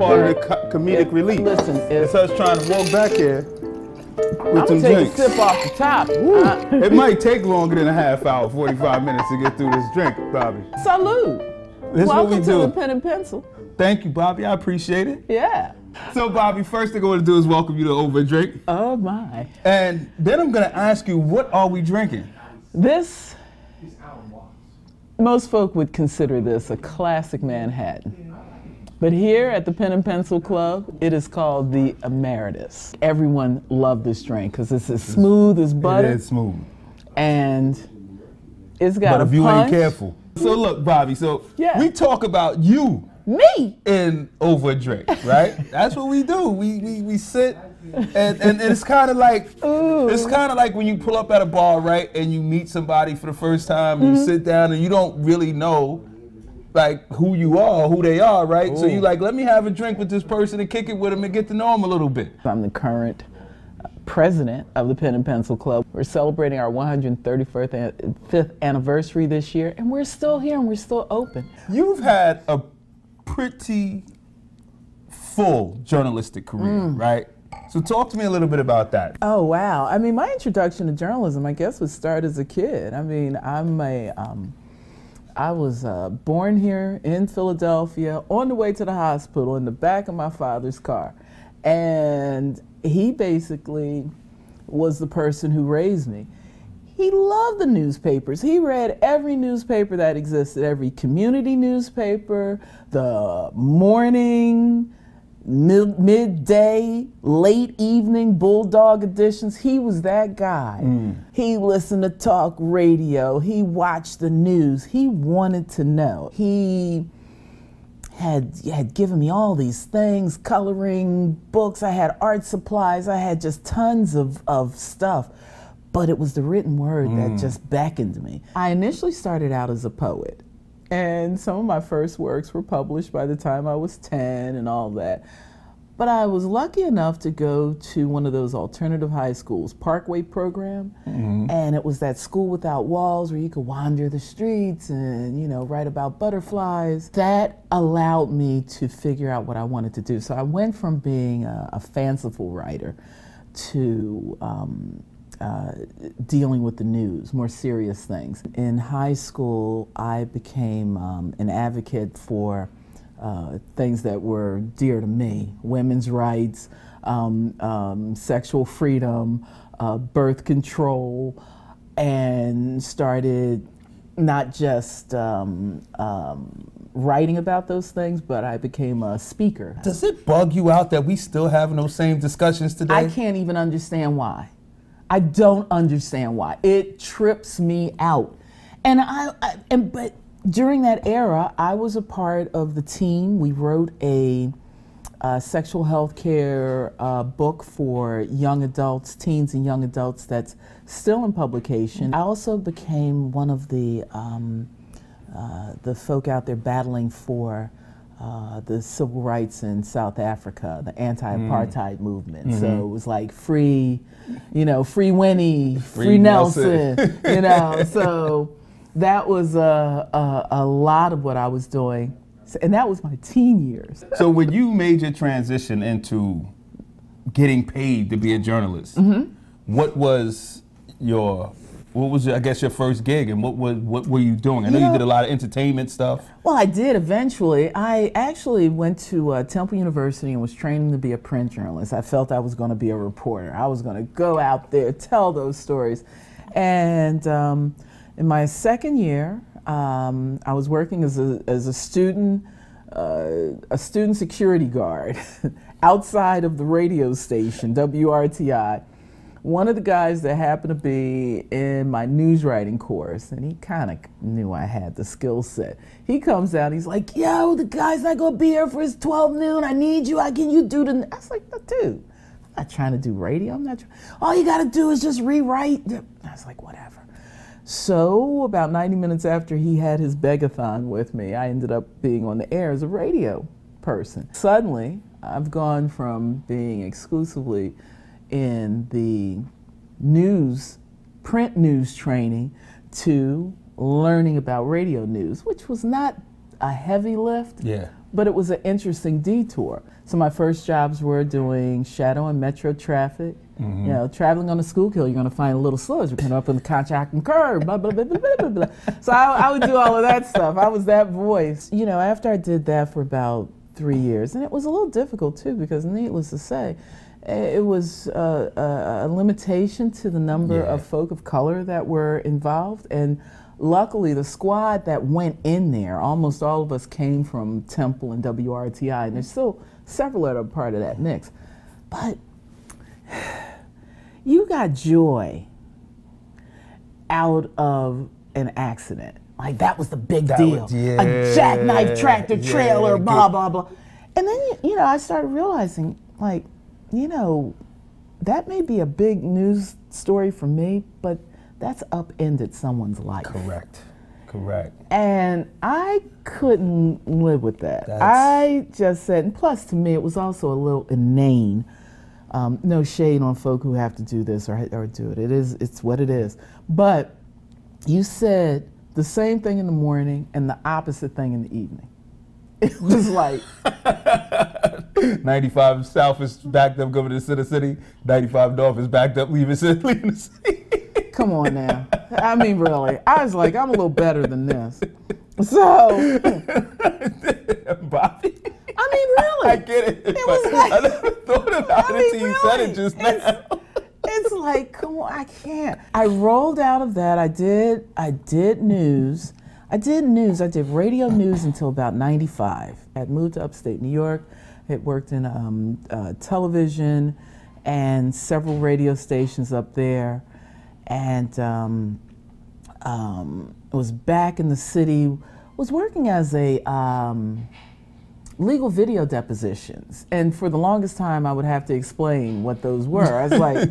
part of the comedic relief. Listen, it's us trying to walk back here with some take drinks. a sip off the top. It might take longer than a half hour, 45 minutes to get through this drink, Bobbi. Salute. This is what we Welcome do. to the Pen and Pencil. Thank you, Bobbi. I appreciate it. Yeah. So, Bobbi, first thing I want to do is welcome you to Over a Drink. Oh, my. And then I'm going to ask you, what are we drinking? This, most folk would consider this a classic Manhattan. But here at the Pen and Pencil Club, it is called the Emeritus. Everyone loved this drink because it's as smooth as butter. It is smooth. And it's got a punch. But if you ain't careful. So look, Bobbi, we talk about you. Me? In Over a Drink, right? That's what we do. We sit and it's kind of like when you pull up at a bar, right, and you meet somebody for the first time and you sit down and you don't really know like who you are, who they are, right? Ooh. So you like, let me have a drink with this person and kick it with them and get to know them a little bit. I'm the current president of the Pen and Pencil Club. We're celebrating our 135th anniversary this year, and we're still here and we're still open. You've had a pretty full journalistic career, right? So talk to me a little bit about that. Oh, wow. I mean, my introduction to journalism, I guess, would start as a kid. I mean, I was born here in Philadelphia, on the way to the hospital in the back of my father's car. And he basically was the person who raised me. He loved the newspapers. He read every newspaper that existed, every community newspaper, the morning, midday, late evening, bulldog editions. He was that guy. He listened to talk radio. He watched the news. He wanted to know. He had given me all these things, coloring books. I had art supplies. I had just tons of stuff. But it was the written word that just beckoned me. I initially started out as a poet, and some of my first works were published by the time I was 10 and all that. But I was lucky enough to go to one of those alternative high schools, Parkway program, and it was that school without walls where you could wander the streets and, you know, write about butterflies. That allowed me to figure out what I wanted to do. So I went from being a fanciful writer to dealing with the news, more serious things. In high school, I became an advocate for things that were dear to me: women's rights, sexual freedom, birth control, and started not just writing about those things, but I became a speaker. Does it bug you out that we still having those same discussions today? I can't even understand why. I don't understand why. It trips me out. But during that era, I was a part of the team. We wrote a sexual health care book for young adults, teens and young adults, that's still in publication. I also became one of the folk out there battling for the civil rights in South Africa, the anti-apartheid movement. So it was like free, you know, free Winnie, free Nelson, you know. So that was a lot of what I was doing, and that was my teen years. So when you made your transition into getting paid to be a journalist, what was your I guess, your first gig, and what were you doing? I know you did a lot of entertainment stuff. Well, I did eventually. I actually went to Temple University and was training to be a print journalist. I felt I was going to be a reporter. I was going to go out there, tell those stories. And in my second year, I was working as a student security guard outside of the radio station, WRTI. One of the guys that happened to be in my news writing course, and he kind of knew I had the skill set. He comes out, he's like, yo, the guy's not gonna be here for his 12 noon. I need you. Can you do the, I was like, dude, I'm not trying to do radio. All you gotta do is just rewrite. I was like, whatever. So about 90 minutes after he had his begathon with me, I ended up being on the air as a radio person. Suddenly, I've gone from being exclusively in the print news training to learning about radio news, which was not a heavy lift, but it was an interesting detour. So my first jobs were doing shadow and metro traffic. You know, traveling on the Schuylkill, you're going to find little slugs. We're coming up on the Conshohocken curve, blah, blah, blah, blah, blah, blah. So I would do all of that stuff. I was that voice. You know, after I did that for about 3 years, and it was a little difficult too, because needless to say, it was a limitation to the number of folk of color that were involved. And luckily, the squad that went in there, almost all of us came from Temple and WRTI, and there's still several that are part of that mix. But you got joy out of an accident. Like, that was the big deal. A jackknife tractor trailer, blah, blah, blah. And then, you know, I started realizing, like, you know, that may be a big news story for me, but that's upended someone's life. Correct. And I couldn't live with that. I just said, and plus to me, it was also a little inane. No shade on folk who have to do this or do it. It's what it is. But you said the same thing in the morning and the opposite thing in the evening. It was like 95 south is backed up going to the city. 95 north is backed up leaving the city. Come on now. I mean, really. I was like, I'm a little better than this. So, Bobbi. I mean, really. I get it. It was like, I never thought about it until you said it just now. It's like, come on, I can't. I rolled out of that. I did news. I did radio news until about 95. I had moved to upstate New York. I had worked in television and several radio stations up there. And was back in the city, was working as a legal video depositions. And for the longest time, I would have to explain what those were. I was like,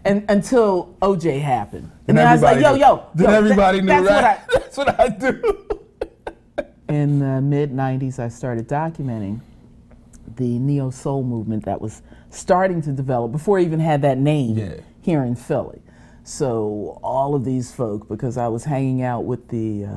and until OJ happened. And then I was like, yo. Then everybody knew, right? That's what I do. In the mid-90s, I started documenting the neo-soul movement that was starting to develop before I even had that name here in Philly. So all of these folk, because I was hanging out with the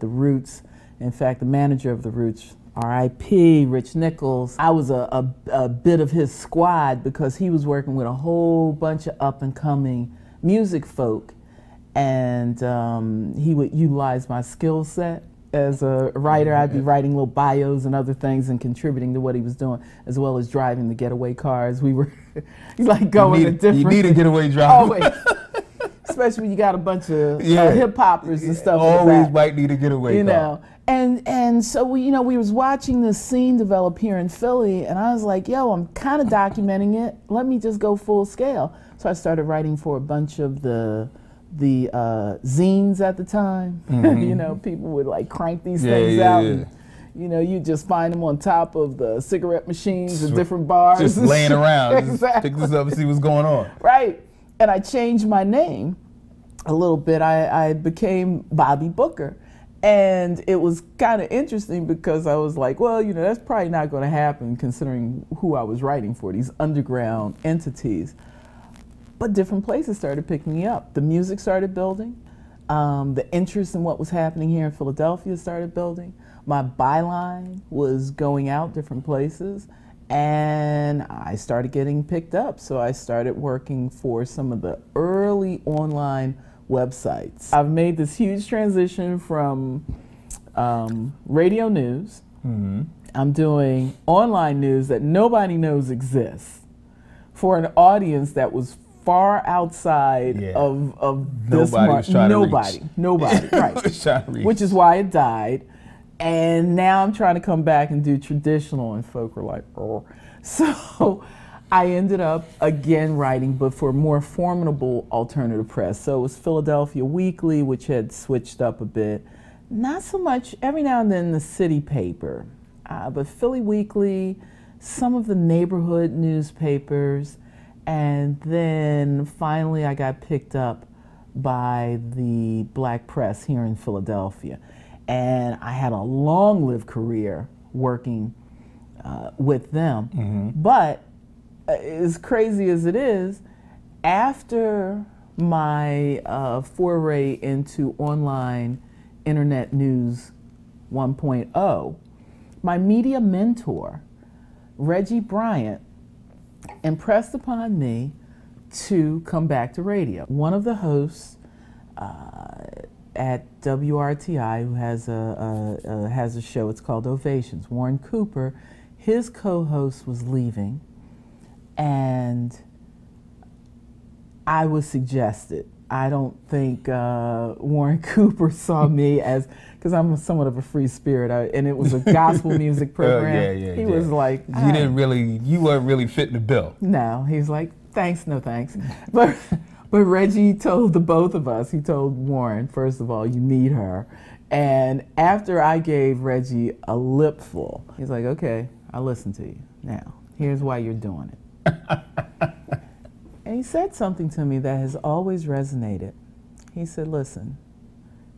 Roots. In fact, the manager of the Roots, R.I.P. Rich Nichols, I was a bit of his squad because he was working with a whole bunch of up-and-coming music folk, and he would utilize my skill set as a writer. I'd be writing little bios and other things and contributing to what he was doing, as well as driving the getaway cars. We were like going to different... You need a getaway driver. Always. Especially when you got a bunch of hip-hoppers and stuff like that. Always might need a getaway car. You know. And so we was watching this scene develop here in Philly, and I was like, yo, I'm kind of documenting it. Let me just go full scale. So I started writing for a bunch of the zines at the time. You know, people would like crank these things out. And, you know, you just find them on top of the cigarette machines at different bars. Just laying around. Exactly. Just pick this up and see what's going on. Right. And I changed my name a little bit. I became Bobbi Booker. And it was kind of interesting because I was like, well, you know, that's probably not going to happen considering who I was writing for, these underground entities. But different places started picking me up. The music started building. The interest in what was happening here in Philadelphia started building. My byline was going out different places, and I started getting picked up. So I started working for some of the early online websites. I've made this huge transition from radio news. I'm doing online news that nobody knows exists for an audience that was far outside of this market. Nobody, right. Which is why it died. And now I'm trying to come back and do traditional, and folk are like, oh. So I ended up again writing, but for more formidable alternative press. So it was Philadelphia Weekly, which had switched up a bit. Not so much, every now and then the city paper, but Philly Weekly, some of the neighborhood newspapers, and then finally I got picked up by the black press here in Philadelphia. And I had a long-lived career working with them. But as crazy as it is, after my foray into online internet news 1.0, my media mentor, Reggie Bryant, impressed upon me to come back to radio. One of the hosts at WRTI, who has a show, it's called Ovations, Warren Cooper, his co-host was leaving, and I was suggested. I don't think Warren Cooper saw me as, because I'm somewhat of a free spirit, and it was a gospel music program. He was like, you weren't really fitting the bill. No, he's like, thanks, no thanks. But Reggie told the both of us, he told Warren, first of all, you need her. And after I gave Reggie a lipful, he's like, okay, I'll listen to you. Now, here's why you're doing it. And he said something to me that has always resonated. He said, listen,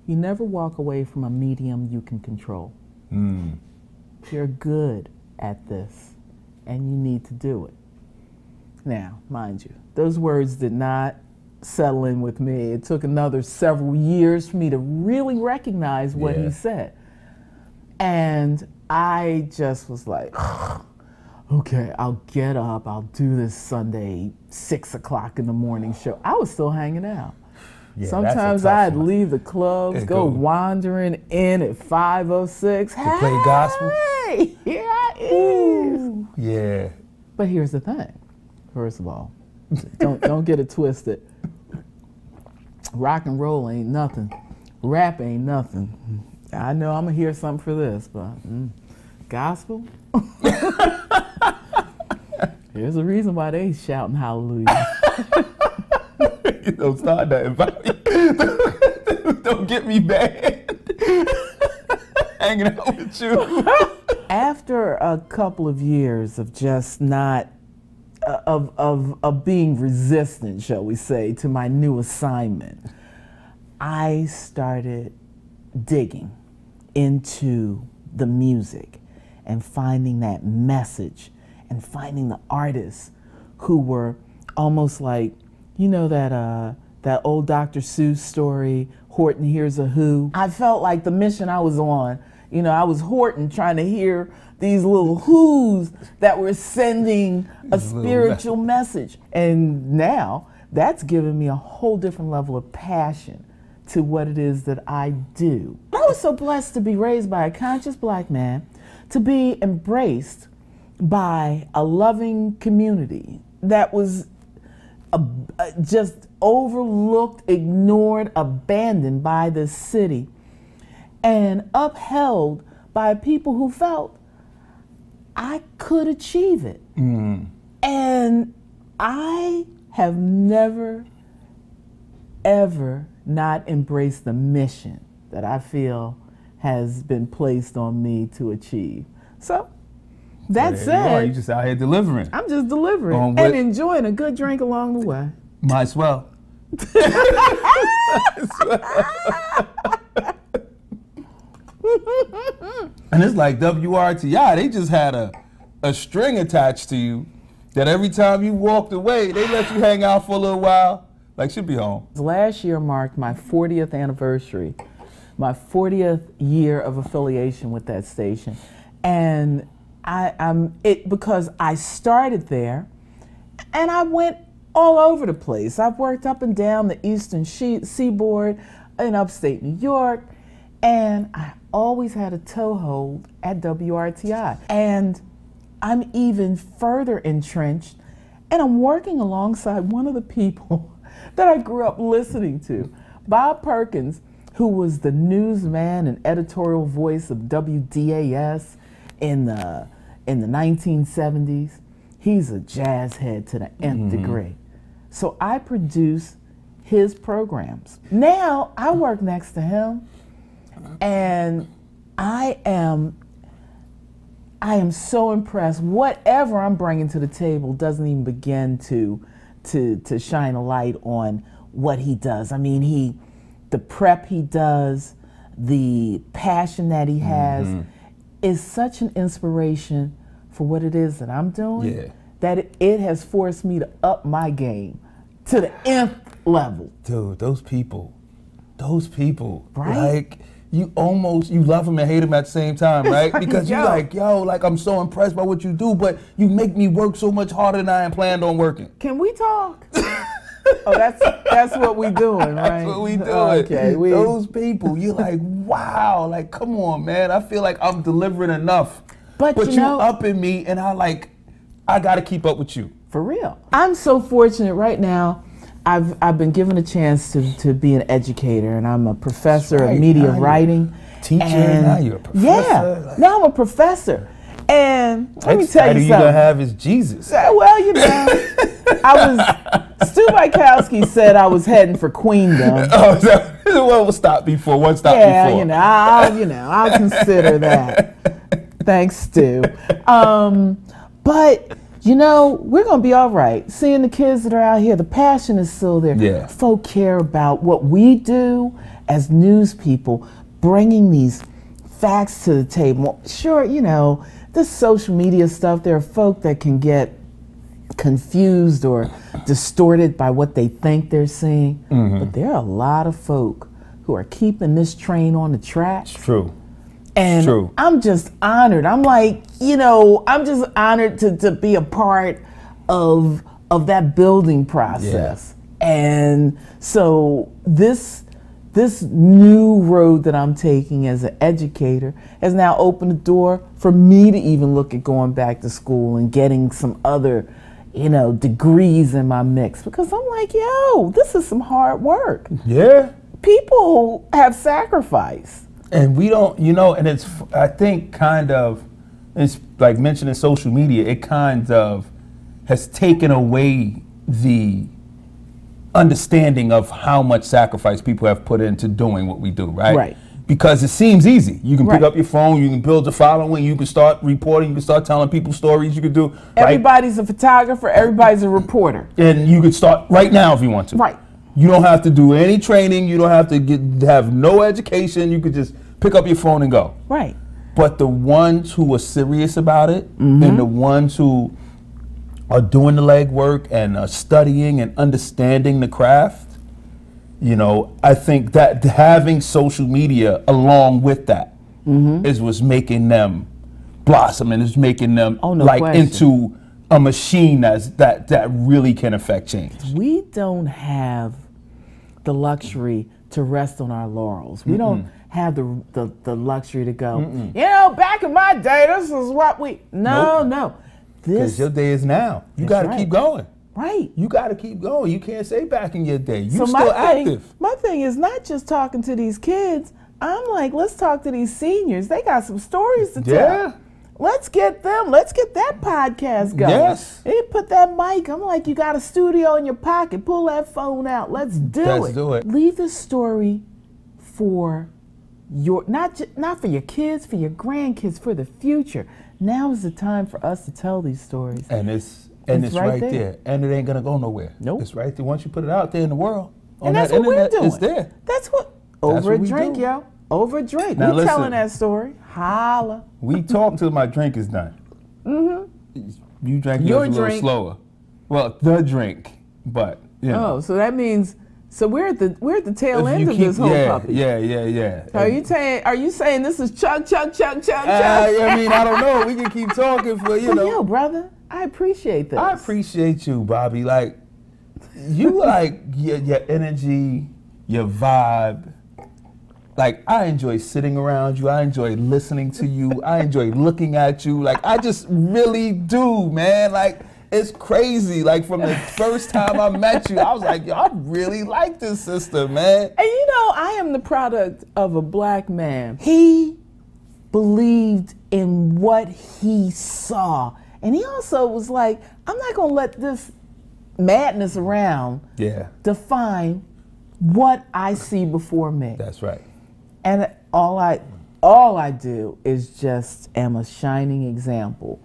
you never walk away from a medium you can control. You're good at this, and you need to do it. Now, mind you, those words did not settle in with me. It took another several years for me to really recognize what he said. And I just was like, okay, I'll get up, I'll do this Sunday 6 o'clock in the morning show. I was still hanging out. Yeah, sometimes I'd leave the clubs, go wandering in at 5:06. To play gospel? Hey, here I is. Yeah. But here's the thing. First of all, don't get it twisted. Rock and roll ain't nothing. Rap ain't nothing. I know I'm gonna hear something for this, but gospel? Here's the reason why they shouting hallelujah. Don't start nothing, Bobby. Don't get me bad. Hanging out with you. After a couple of years of just not, of being resistant, shall we say, to my new assignment, I started digging into the music and finding that message and finding the artists who were almost like, you know, that old Dr. Seuss story, Horton Hears a Who. I felt like the mission I was on, you know, I was Horton trying to hear these little who's that were sending a spiritual message. And now that's given me a whole different level of passion to what it is that I do. I was so blessed to be raised by a conscious black man, to be embraced by a loving community that was just overlooked, ignored, abandoned by the city, and upheld by people who felt I could achieve it. And I have never, ever not embraced the mission that I feel has been placed on me to achieve. So that said, you just out here delivering. I'm just delivering and enjoying a good drink along the way. Might as well. And it's like WRTI, they just had a string attached to you that every time you walked away, they let you hang out for a little while. Like, she'll be home. Last year marked my 40th anniversary, my 40th year of affiliation with that station. And because I started there and I went all over the place. I've worked up and down the eastern seaboard in upstate New York, and I always had a toehold at WRTI. And I'm even further entrenched, and I'm working alongside one of the people that I grew up listening to, Bob Perkins, who was the newsman and editorial voice of WDAS in the 1970s. He's a jazz head to the nth degree. So I produce his programs. Now I work next to him, and I am so impressed. Whatever I'm bringing to the table doesn't even begin to shine a light on what he does. I mean, the prep he does, the passion that he has is such an inspiration for what it is that I'm doing, that it has forced me to up my game to the nth level. Dude, those people, right? like, you love him and hate him at the same time, right? Because you're like, yo, like I'm so impressed by what you do, but you make me work so much harder than I planned on working. Can we talk? Oh, that's what we doing, right? That's what we doing. Okay, those people, you're like, wow, like come on, man. I feel like I'm delivering enough, but you upping me, and I got to keep up with you. For real. I'm so fortunate right now. I've been given a chance to be an educator, and I'm a professor of media writing. Teacher, and now you're a professor. Yeah, now I'm a professor. And let me tell you something. You're gonna have is Jesus. Well, you know, Stu Bykowski said I was heading for queendom. Oh, well, we'll stop before one stop before. Yeah, I'll consider that. Thanks, Stu. But you know, we're gonna be all right. Seeing the kids that are out here, the passion is still there. Yeah. Folk care about what we do as news people, bringing these facts to the table. Sure, you know, this social media stuff, there are folk that can get confused or distorted by what they think they're seeing. But there are a lot of folk who are keeping this train on the track. It's true. And true. I'm just honored. I'm like, you know, I'm just honored to be a part of that building process. Yeah. And so this new road that I'm taking as an educator has now opened the door for me to even look at going back to school and getting some other, you know, degrees in my mix, because I'm like, yo, this is some hard work. Yeah. People have sacrificed. And we don't, you know, and it's, I think it's like mentioning social media, it kind of has taken away the understanding of how much sacrifice people have put into doing what we do, right? Right. Because it seems easy. You can pick up your phone, you can build a following, you can start reporting, you can start telling people stories, you can do. Everybody's a photographer, everybody's a reporter. And you can start right now if you want to. Right. You don't have to do any training, you don't have to have no education, you could just pick up your phone and go. Right. But the ones who are serious about it, and the ones who are doing the legwork and studying and understanding the craft, you know, I think that having social media along with that is what's making them blossom, and is making them into a machine that really can affect change. We don't have the luxury to rest on our laurels. We don't have the luxury to go, you know, back in my day, this is what we, no. Because your day is now. You got to keep going. Right. You got to keep going. You can't say back in your day. You're still active. My thing is not just talking to these kids. I'm like, let's talk to these seniors. They got some stories to tell. Yeah. Let's get them. Let's get that podcast going. Yes. They put that mic. I'm like, you got a studio in your pocket. Pull that phone out. Let's do it. Let's do it. Leave the story for your, not for your kids, for your grandkids, for the future. Now is the time for us to tell these stories. And it's right there. And it ain't gonna go nowhere. Nope. It's right there. Once you put it out there in the world, and that's what we're doing. It's there. That's what Over a Drink, yo. Over a Drink. Now, we telling that story. Holla. We talk till my drink is done. You drank yours a little slower. Well, the drink, but you know. Oh, so that means we're at the tail end of this whole puppy. Yeah. Are you saying this is chug? I mean, I don't know. We can keep talking for Yo, brother, I appreciate this. I appreciate you, Bobbi. Like you, like your energy, your vibe. Like, I enjoy sitting around you. I enjoy listening to you. I enjoy looking at you. Like, I just really do, man. Like, it's crazy. Like, from the first time I met you, I was like, yo, I really like this sister, man. And you know, I am the product of a black man. He believed in what he saw. And he also was like, I'm not going to let this madness around define what I see before me. That's right. And all I do is just am a shining example.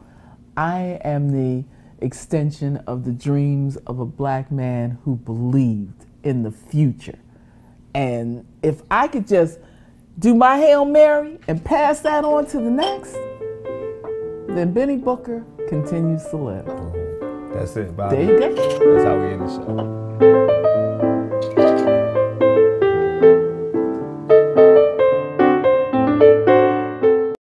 I am the extension of the dreams of a black man who believed in the future. And if I could just do my Hail Mary and pass that on to the next, then Bobbi Booker continues to live. That's it, Bobbi. There you go. That's how we end the show.